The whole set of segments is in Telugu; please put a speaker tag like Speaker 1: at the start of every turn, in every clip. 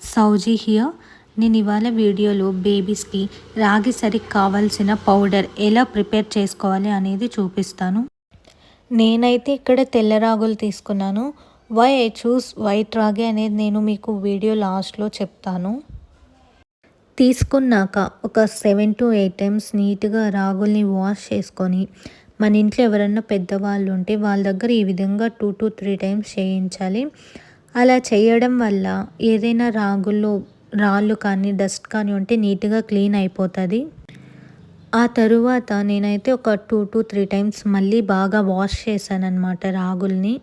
Speaker 1: సౌజీ హియర్. నేను ఇవాళ వీడియోలో బేబీస్కి రాగి సరికి కావాల్సిన పౌడర్ ఎలా ప్రిపేర్ చేసుకోవాలి అనేది చూపిస్తాను. నేనైతే ఇక్కడ తెల్ల రాగులు తీసుకున్నాను. వై ఐ చూస్ వైట్ రాగి అనేది నేను మీకు వీడియో లాస్ట్లో చెప్తాను. తీసుకున్నాక ఒక 7 to 8 టైమ్స్ నీట్గా రాగుల్ని వాష్ చేసుకొని, మన ఇంట్లో ఎవరన్నా పెద్దవాళ్ళు ఉంటే వాళ్ళ దగ్గర ఈ విధంగా 2 to 3 టైమ్స్ చేయించాలి. అలా చేయడం వల్ల ఏదైనా రాగుల్లో రాళ్ళు కానీ డస్ట్ కానీ ఉంటే నీట్గా క్లీన్ అయిపోతుంది. ఆ తరువాత నేనైతే ఒక 2 to 3 టైమ్స్ మళ్ళీ బాగా వాష్ చేశానన్నమాట రాగుల్ని.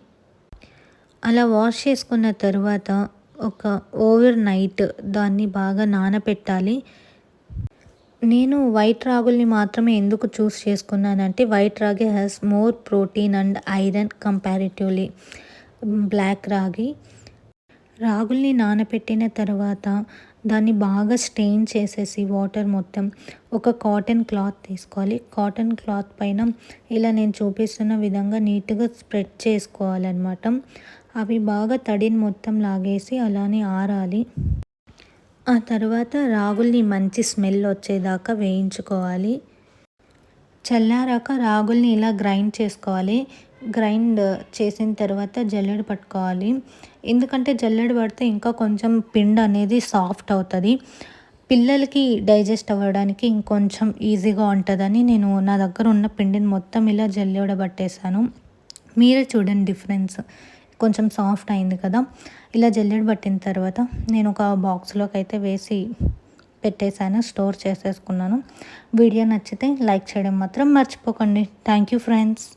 Speaker 1: అలా వాష్ చేసుకున్న తర్వాత ఒక ఓవర్ నైట్ దాన్ని బాగా నానబెట్టాలి. నేను వైట్ రాగుల్ని మాత్రమే ఎందుకు చూస్ చేసుకున్నానంటే white ragi has more protein and iron comparatively black ragi. రాగుల్ని నానబెట్టిన తర్వాత దాన్ని బాగా స్టెయిన్ చేసేసి వాటర్ మొత్తం ఒక కాటన్ క్లాత్ తీసుకోవాలి. కాటన్ క్లాత్ పైన ఇలా నేను చూపిస్తున్న విధంగా నీట్గా స్ప్రెడ్ చేసుకోవాలన్నమాట. అవి బాగా తడిని మొత్తం లాగేసి అలానే ఆరాలి. ఆ తర్వాత రాగుల్ని మంచి స్మెల్ వచ్చేదాకా వేయించుకోవాలి. చల్లారాక రాగుల్ని ఇలా గ్రైండ్ చేసుకోవాలి. గ్రైండ్ చేసిన తర్వాత జల్లెడ పట్టుకోవాలి. ఎందుకంటే జల్లెడ పడితే ఇంకా కొంచెం పిండి అనేది సాఫ్ట్ అవుతుంది. పిల్లలకి డైజెస్ట్ అవ్వడానికి ఇంకొంచెం ఈజీగా ఉంటుందని నేను నా దగ్గర ఉన్న పిండిని మొత్తం ఇలా జల్లెడ పట్టేశాను. మీరే చూడండి డిఫరెన్స్, కొంచెం సాఫ్ట్ అయింది కదా. ఇలా జల్లెడ పట్టిన తర్వాత నేను ఒక బాక్స్లోకి అయితే వేసి పెట్టేశాను, స్టోర్ చేసేసుకున్నాను. వీడియో నచ్చితే లైక్ చేయడం మాత్రం మర్చిపోకండి. Thank you friends.